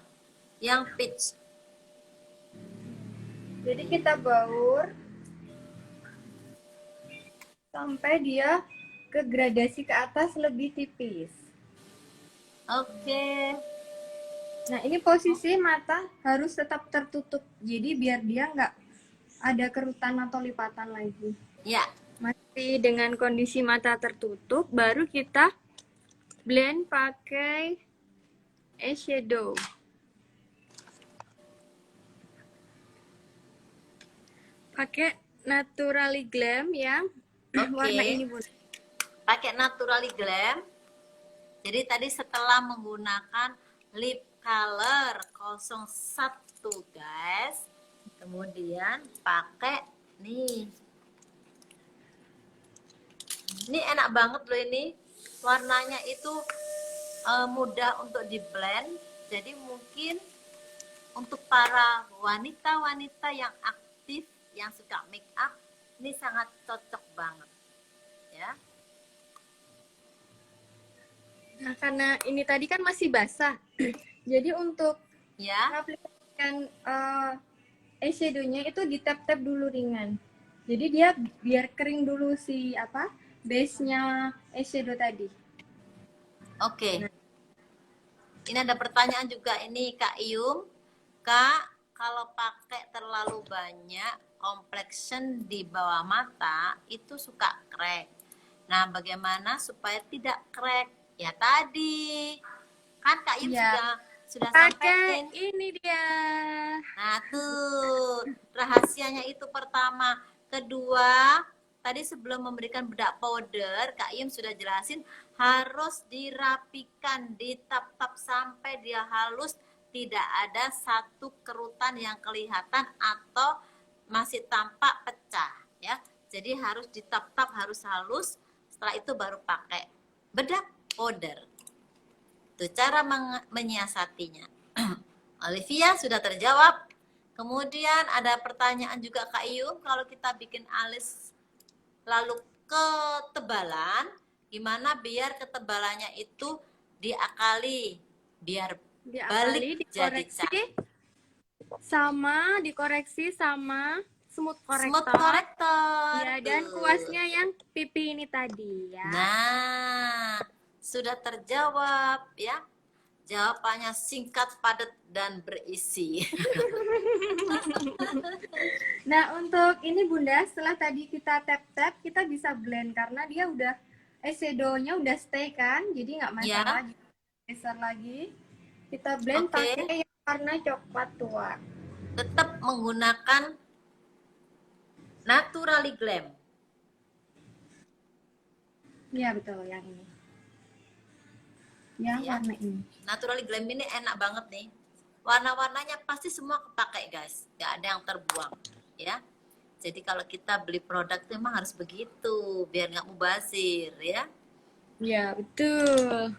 Yang peach. Jadi kita baur sampai dia ke gradasi ke atas lebih tipis. Oke. Nah, ini posisi mata harus tetap tertutup. Jadi biar dia nggak ada kerutan atau lipatan lagi. Ya. Masih dengan kondisi mata tertutup, baru kita blend pakai eyeshadow. Pakai Naturally Glam yang warna ini Bun. Pakai Naturally Glam. Jadi tadi setelah menggunakan lip color 01 guys, kemudian pakai nih. Ini enak banget loh ini. Warnanya itu mudah untuk di blend. Jadi mungkin untuk para wanita-wanita yang aktif, yang suka make up, ini sangat cocok banget. Ya. Nah, karena ini tadi kan masih basah. Jadi untuk Ya. mengaplikasikan eyeshadow-nya itu di tap-tap dulu ringan. Jadi dia biar kering dulu si base-nya eyeshadow tadi. Oke. Ini ada pertanyaan juga ini Kak Iyum. Kak, kalau pakai terlalu banyak complexion di bawah mata itu suka crack. Nah, bagaimana supaya tidak crack? Ya tadi kan Kak Iyum Ya, sudah pakai sampaikan. ini dia. Nah, tuh rahasianya itu pertama. Kedua, tadi sebelum memberikan bedak powder, Kak Im sudah jelasin harus dirapikan, ditap-tap sampai dia halus, tidak ada satu kerutan yang kelihatan atau masih tampak pecah, ya. Jadi harus ditap-tap, harus halus. Setelah itu baru pakai bedak powder. Itu cara menyiasatinya. Olivia sudah terjawab. Kemudian ada pertanyaan juga Kak Iyum, kalau kita bikin alis lalu ketebalan, gimana biar ketebalannya itu diakali, biar balik jadi cantik. Dikoreksi sama smooth corrector. Smooth corrector. Ya, dan kuasnya yang pipi ini tadi ya. Nah, sudah terjawab ya. Jawabannya singkat, padat, dan berisi. Nah, untuk ini Bunda, setelah tadi kita tap-tap, kita bisa blend karena dia udah eyeshadow-nya udah stay kan, jadi nggak masalah. Ya. Geser lagi, kita blend pakai yang warna coklat tua. Tetap menggunakan Naturally Glam. Iya betul, yang ini. Yang Ya. warna ini. Naturally Glam ini enak banget nih. Warna-warnanya pasti semua kepakai guys, nggak ada yang terbuang ya. Jadi kalau kita beli produk itu memang harus begitu biar nggak mubazir ya. Ya betul.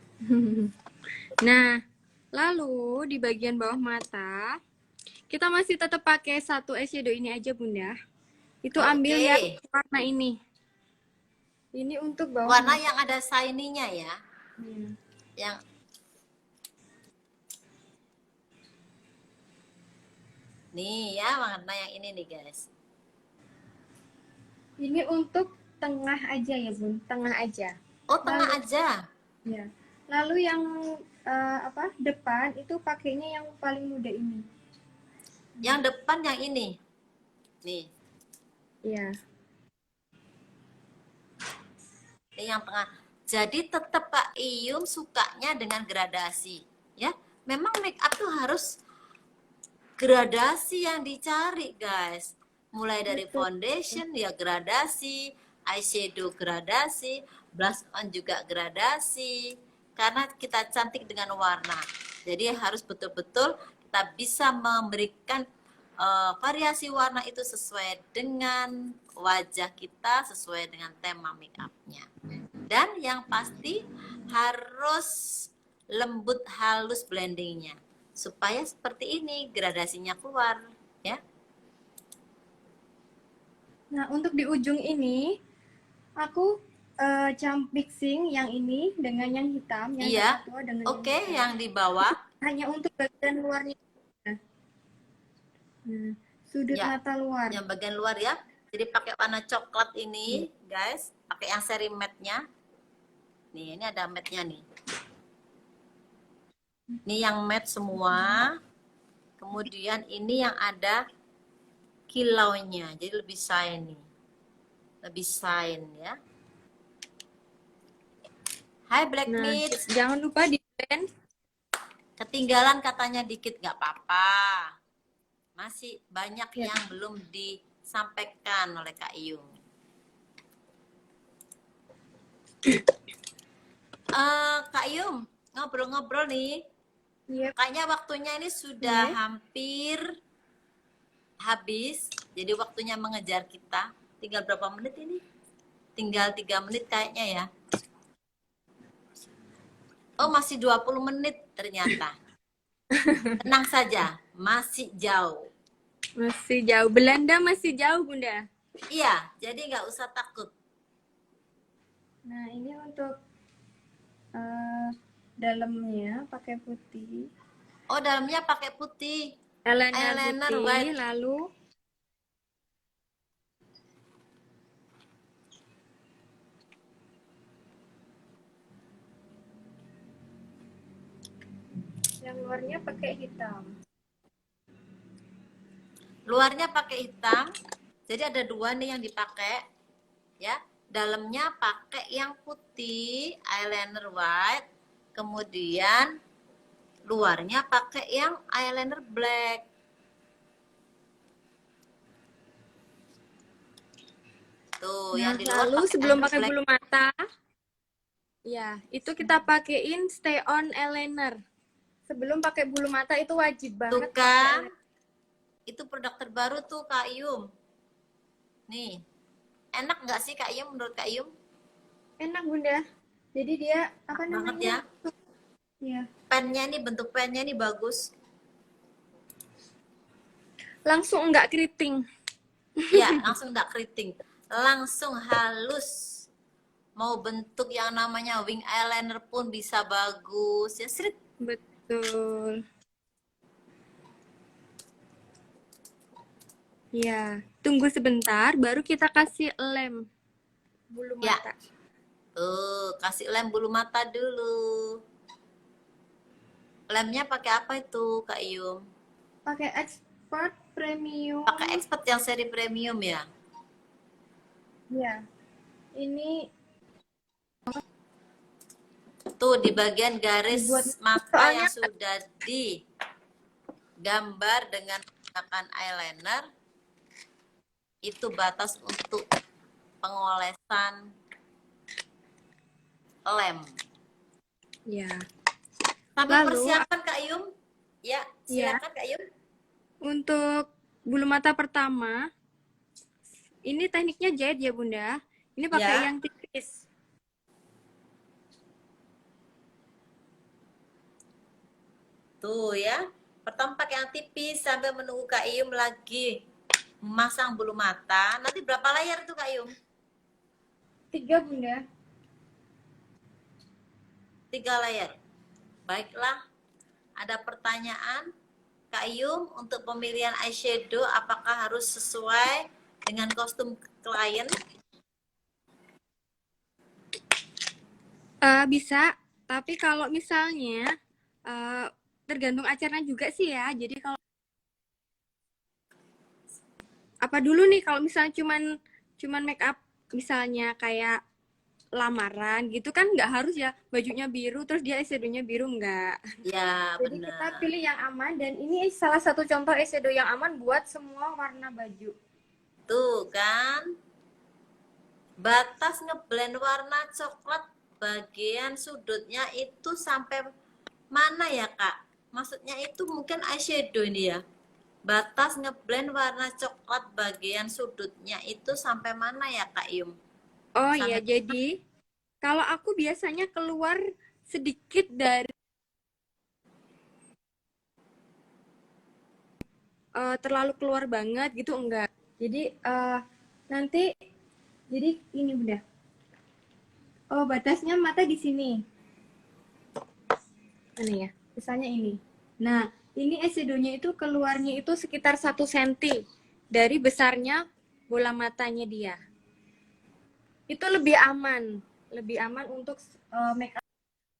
Nah, lalu di bagian bawah mata kita masih tetap pakai satu eyeshadow ini aja Bunda. Itu ambil yang warna ini. Ini untuk bawah warna mata. yang ada shiny-nya ya. Yang nih ya, warna yang ini nih guys. Ini untuk tengah aja ya Bun, tengah aja. Oh, tengah aja. Ya. Lalu yang depan itu pakainya yang paling muda ini. Yang depan yang ini. Nih. Iya. Ini yang tengah. Jadi tetap Kak Iyum sukanya dengan gradasi, ya. Memang make up tuh harus gradasi yang dicari, guys. Mulai dari foundation ya gradasi, eyeshadow gradasi, blush on juga gradasi. Karena kita cantik dengan warna. Jadi harus betul-betul kita bisa memberikan variasi warna itu sesuai dengan wajah kita, sesuai dengan tema make up-nya. Dan yang pasti harus lembut halus blendingnya supaya seperti ini gradasinya keluar ya. Nah untuk di ujung ini aku mixing yang ini dengan yang hitam, yang iya. tua dengan yang di bawah hanya untuk bagian luarnya. Nah, sudut mata luar. Yang bagian luar ya. Jadi pakai warna coklat ini, guys. Pakai yang seri matte-nya. Nih, ini ada matte-nya nih. Ini yang matte semua. Kemudian ini yang ada kilaunya. Jadi lebih shiny. Lebih shine ya. Hai Black Meat. Jangan lupa di blend. Ketinggalan katanya dikit, nggak apa-apa. Masih banyak yang belum disampaikan oleh Kak Iyum. Kak Iyum, ngobrol-ngobrol nih. Kayaknya waktunya ini sudah hampir habis. Jadi waktunya mengejar kita. Tinggal berapa menit ini? Tinggal 3 menit kayaknya ya. Oh, masih 20 menit ternyata. Tenang saja, masih jauh. Masih jauh. Belanda masih jauh, Bunda. Iya, jadi nggak usah takut. Nah, ini untuk dalamnya pakai putih, Oh, dalamnya pakai putih. eyeliner Eyeliner putih, white. lalu yang luarnya pakai hitam. Luarnya pakai hitam. Jadi ada dua nih yang dipakai, ya. Dalamnya pakai yang putih, eyeliner white. Kemudian luarnya pakai yang eyeliner black. Tuh, yang Nah, di luar lalu pakai sebelum eyeliner pakai black. bulu mata, ya, itu kita pakein stay on eyeliner. Sebelum pakai bulu mata itu wajib Tuh banget pakai kan, eyeliner. itu produk terbaru tuh Kak Yum. Nih, enak nggak sih Kak Yum menurut Kak Yum? Enak, Bunda. Jadi dia apa Enak banget namanya? ya. Ya, Pennya nih, bentuk pennya nih bagus. langsung enggak keriting. Ya, langsung nggak keriting. Langsung halus. Mau bentuk yang namanya wing eyeliner pun bisa bagus. Ya, srit. Betul. Ya, tunggu sebentar baru kita kasih lem bulu Ya, mata. tuh, kasih lem bulu mata dulu. Lemnya pakai apa itu, Kak Yum? Pakai expert premium. Pakai expert yang seri premium ya? Ya. Ini Tuh, di bagian garis dibuat mata soalnya yang sudah digambar dengan menggunakan eyeliner, itu batas untuk pengolesan lem. ya. Sambil Lalu persiapan Kak Yum. Ya, ya, silakan Kak Yum. untuk bulu mata pertama, ini tekniknya jahit ya, Bunda. Ini pakai Ya, yang tipis. tuh ya. Pertama pakai yang tipis sambil menunggu Kak Yum lagi memasang bulu mata. Nanti berapa layar itu Kak Yum? 3, Bunda. 3 layar. Baiklah, ada pertanyaan Kak Yum untuk pemilihan eyeshadow apakah harus sesuai dengan kostum klien? Bisa, tapi kalau misalnya tergantung acaranya juga sih ya. Jadi kalau apa dulu nih kalau misalnya cuman make up misalnya kayak lamaran gitu kan nggak harus ya bajunya biru terus dia eyeshadownya biru nggak. Ya, Jadi kita benar. pilih yang aman dan ini salah satu contoh eyeshadow yang aman buat semua warna baju. Tuh kan, batas ngeblend warna coklat bagian sudutnya itu sampai mana ya Kak? Maksudnya itu mungkin eyeshadow ini ya. Batas ngeblend warna coklat bagian sudutnya itu sampai mana ya Kak Yum? Oh iya, Sampai jadi kalau aku biasanya keluar sedikit dari terlalu keluar banget gitu enggak. Jadi nanti jadi ini udah. Oh, batasnya mata di sini. Mana ya? Misalnya ini. Nah, ini eyeshadownya itu keluarnya itu sekitar 1 cm dari besarnya bola matanya dia. Itu lebih aman untuk make up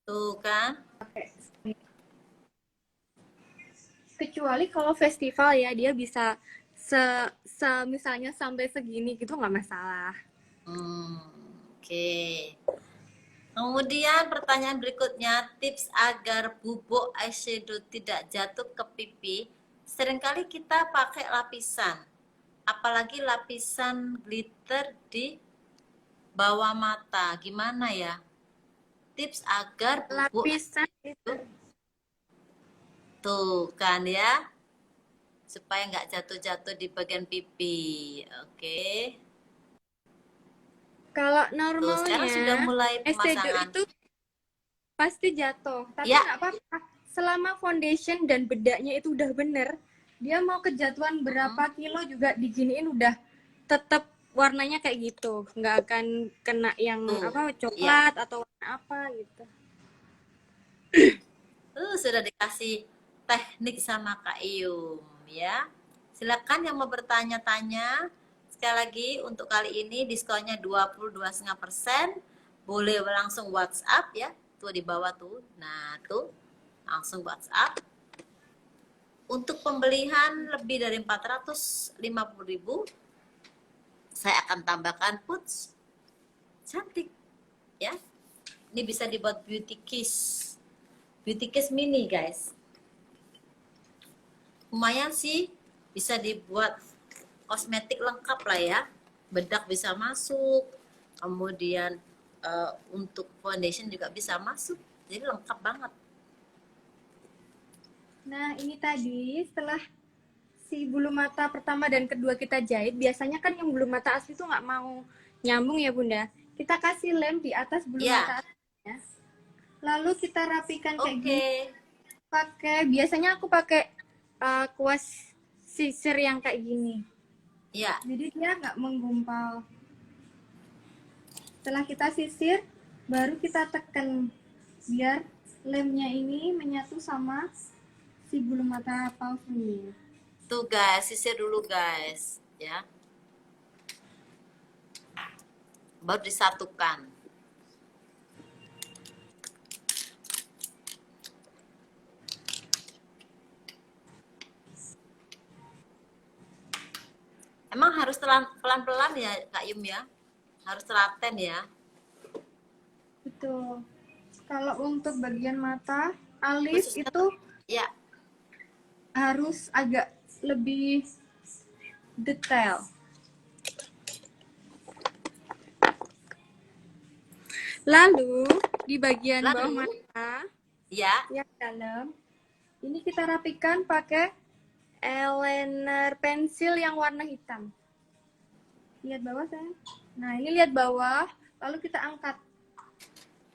tuh kan? kecuali kalau festival ya dia bisa misalnya sampai segini gitu nggak masalah. Oke. Kemudian pertanyaan berikutnya, tips agar bubuk eyeshadow tidak jatuh ke pipi. Seringkali kita pakai lapisan, apalagi lapisan glitter di bawah mata. Gimana ya? Tips agar bubuk Lapisan eyeshadow tuh kan ya, supaya nggak jatuh-jatuh di bagian pipi. Oke. kalau Tuh, sekarang sudah normalnya mulai eyeshadow pemasangan. itu pasti jatuh, tapi Ya, nggak apa-apa. Selama foundation dan bedaknya itu udah bener, dia mau kejatuhan berapa kilo juga diginiin udah tetap warnanya kayak gitu, nggak akan kena yang tuh. apa Ya. coklat atau warna apa gitu. Sudah dikasih teknik sama Kak Iyum ya. Silakan yang mau bertanya-tanya. Sekali lagi untuk kali ini diskonnya 22,5%. Boleh langsung WhatsApp ya. Tuh di bawah tuh. Nah, tuh langsung WhatsApp. Untuk pembelian lebih dari 450.000, saya akan tambahkan pouch cantik ya. Ini bisa dibuat beauty case. Beauty case mini, guys. Lumayan sih, bisa dibuat kosmetik lengkap lah ya. Bedak bisa masuk, kemudian untuk foundation juga bisa masuk. Jadi lengkap banget. Nah, ini tadi setelah si bulu mata pertama dan kedua kita jahit, biasanya kan yang bulu mata asli tuh nggak mau nyambung ya Bunda. Kita kasih lem di atas bulu Ya, mata aslinya. Lalu kita rapikan kayak oke. gini. Biasanya aku pakai kuas sisir yang kayak gini. Ya, Jadi dia nggak menggumpal. Setelah kita sisir, baru kita tekan biar lemnya ini menyatu sama si bulu mata palsunya. tuh guys, sisir dulu guys, ya. Baru disatukan. Emang harus pelan-pelan ya Kak Yum ya? Harus telaten ya? Betul. Kalau untuk bagian mata, alis Khususnya, itu ya. harus agak lebih detail. Lalu di bagian bawah Lalu, mata ya, yang dalam, ini kita rapikan pakai eyeliner pensil yang warna hitam. Lihat bawah sayang. Nah ini lihat bawah, lalu kita angkat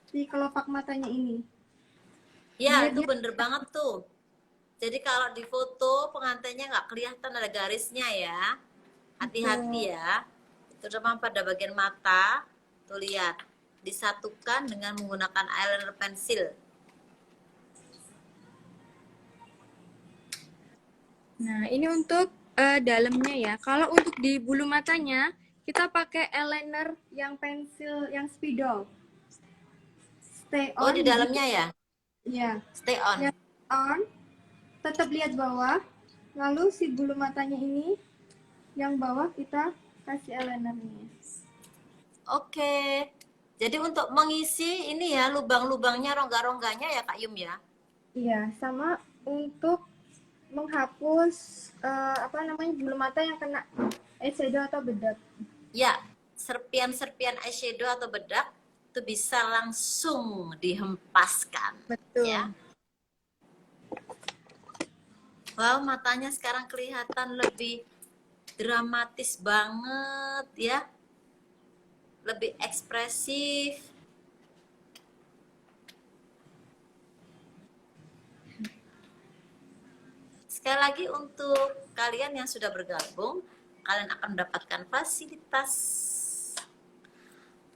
si kelopak matanya ini. ya Biar itu dia bener banget tuh. Jadi kalau di foto pengantinnya nggak kelihatan ada garisnya ya. Hati-hati ya. Terutama pada bagian mata. Tuh lihat. Disatukan dengan menggunakan eyeliner pensil. Nah, ini untuk dalamnya ya. Kalau untuk di bulu matanya, kita pakai eyeliner yang pensil yang spidol. Stay Oh, on. di dalamnya ya? Ya, Stay on. ya on. Tetap lihat bawah. Lalu si bulu matanya ini, yang bawah kita kasih eyelinernya. Oke. Jadi untuk mengisi ini ya lubang-lubangnya, rongga-rongganya ya Kak Yum ya? Iya, sama untuk menghapus bulu mata yang kena eyeshadow atau bedak. Ya, serpian-serpian eyeshadow atau bedak itu bisa langsung dihempaskan. Betul. Ya. Wow, matanya sekarang kelihatan lebih dramatis banget ya. Lebih ekspresif. Sekali lagi untuk kalian yang sudah bergabung, kalian akan mendapatkan fasilitas.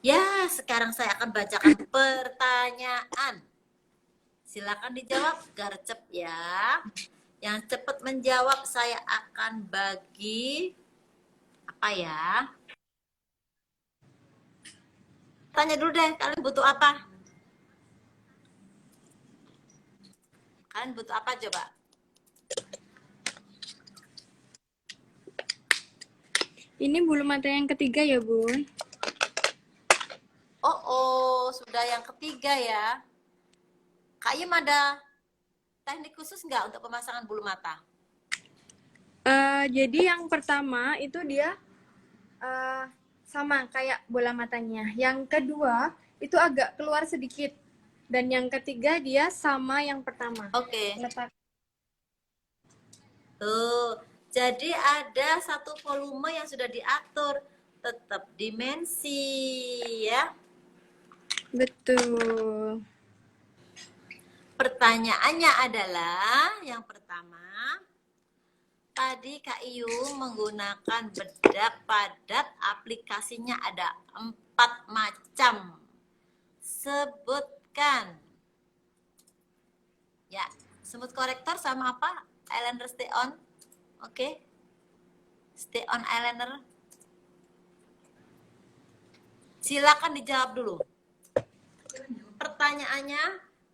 Ya, sekarang saya akan bacakan pertanyaan. Silakan dijawab, garcep ya. Yang cepat menjawab saya akan bagi apa ya? Tanya dulu deh, kalian butuh apa? Kalian butuh apa coba? Ini bulu mata yang ketiga ya, Bun. Oh, sudah yang ketiga ya. Kak Yim ada teknik khusus nggak untuk pemasangan bulu mata? Jadi yang pertama itu dia sama kayak bola matanya. Yang kedua itu agak keluar sedikit. Dan yang ketiga dia sama yang pertama. Oke. Letak. Tuh, jadi ada satu volume yang sudah diatur, tetap dimensi ya. Betul. Pertanyaannya adalah yang pertama, tadi Kak Iyu menggunakan bedak padat, aplikasinya ada 4 macam. Sebutkan. Ya, smooth corrector sama apa? Eyeliner stay on. Oke. Stay on eyeliner. Silakan dijawab dulu. Pertanyaannya,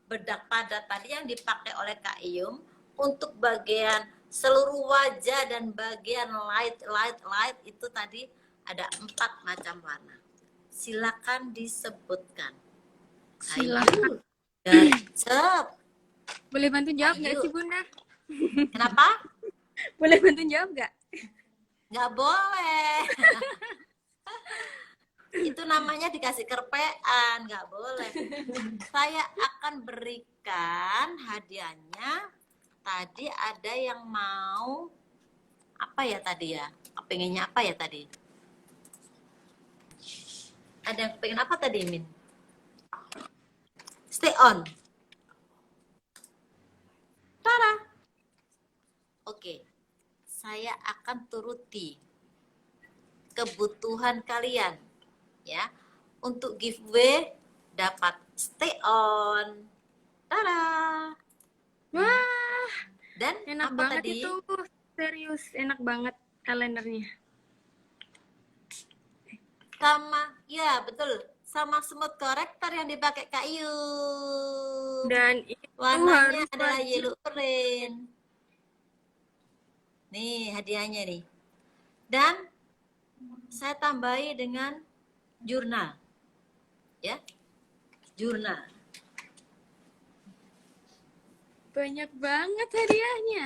bedak padat tadi yang dipakai oleh Kak Iyum untuk bagian seluruh wajah dan bagian light itu tadi ada 4 macam warna. Silakan disebutkan. Silakan. Gercep. Boleh bantu jawab nggak Ayo. sih Bunda? Kenapa? Boleh bantu jawab nggak? Nggak boleh. Itu namanya dikasih kerpean, nggak boleh. Saya akan berikan hadiahnya. Tadi ada yang mau apa ya tadi ya? Pengennya apa ya tadi? Ada yang pengen apa tadi, Min? Stay on. Tada. Oke. Saya akan turuti kebutuhan kalian ya. Untuk giveaway dapat stay on. Tada. Wah, Dan enak apa banget tadi? itu. Serius, enak banget kalendernya. Sama, ya betul. Sama smooth corrector yang dipakai Kak Iyum. Dan itu Warnanya harus adalah wajib. yellow orange. Nih hadiahnya nih. Dan saya tambahi dengan jurnal. Ya. Jurnal. Banyak banget hadiahnya.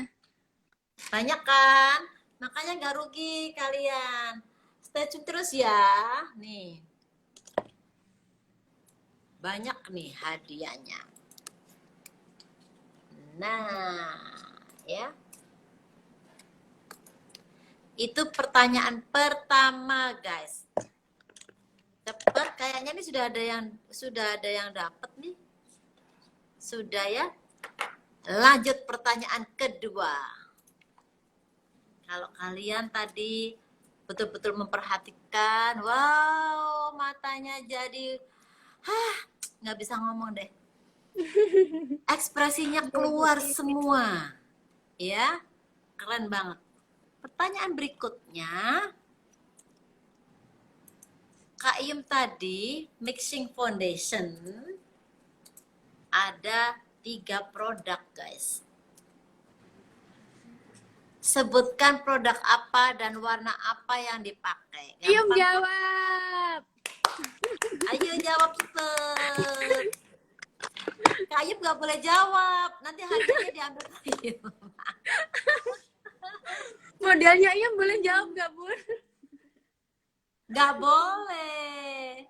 Banyak kan? Makanya nggak rugi kalian. Stay tune terus ya. Nih. Banyak nih hadiahnya. Nah, ya. Itu pertanyaan pertama, guys. Cepat, kayaknya nih sudah ada yang dapat nih. Sudah ya. Lanjut pertanyaan kedua. Kalau kalian tadi betul-betul memperhatikan, wow, matanya jadi nggak bisa ngomong deh. Ekspresinya keluar semua. Ya. Keren banget. Pertanyaan berikutnya, Kak Iyum tadi mixing foundation ada 3 produk, guys. Sebutkan produk apa dan warna apa yang dipakai. Iyum Gampang. jawab. Ayo jawab cepet. Kak Iyum nggak boleh jawab, nanti hadiahnya diambil Kak Iyum. Modelnya Iyum boleh jawab nggak, Bun? Nggak boleh.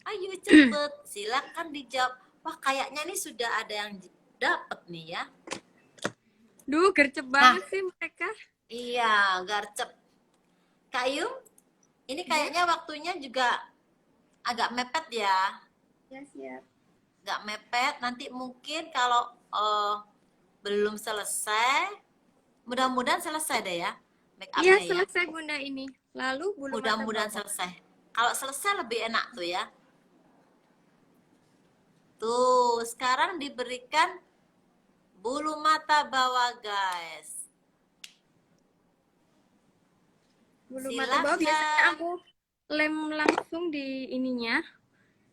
Ayo cepet, silakan dijawab. Wah kayaknya nih sudah ada yang dapat nih ya. Duh, gercep banget sih mereka. Iya, garcep. Kak Iyum, ini kayaknya waktunya juga agak mepet ya. Ya, siap. Agak mepet, nanti mungkin kalau belum selesai, mudah-mudahan selesai deh ya. Make Iya, up-nya ya. selesai Bunda ini. Lalu bulu mata Mudah-mudahan bawah. selesai. Kalau selesai lebih enak tuh ya. Tuh, sekarang diberikan bulu mata bawah, guys. Bulu mata bawah Silakan. biasanya aku lem langsung di ininya,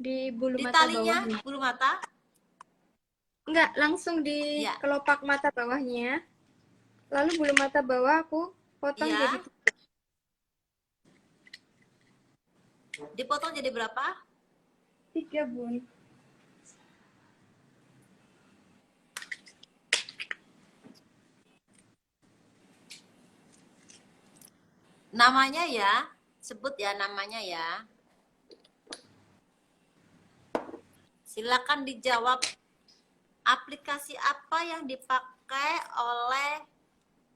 di bulu Di mata talinya bawahnya. bulu mata. Enggak, langsung di Ya. kelopak mata bawahnya. Lalu bulu mata bawah aku potong Ya. jadi Dipotong jadi berapa? 3, Bun. Namanya ya, sebut ya namanya ya. Silakan dijawab. Aplikasi apa yang dipakai oleh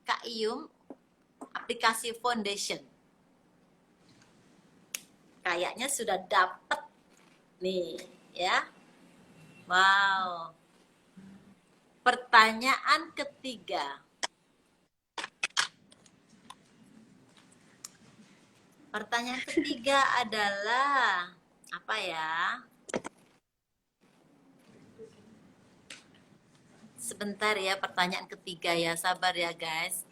Kak Iyum? Aplikasi foundation. Kayaknya sudah dapat nih, ya. Wow. Pertanyaan ketiga. Pertanyaan ketiga adalah apa ya? Sebentar ya, pertanyaan ketiga ya, sabar ya guys.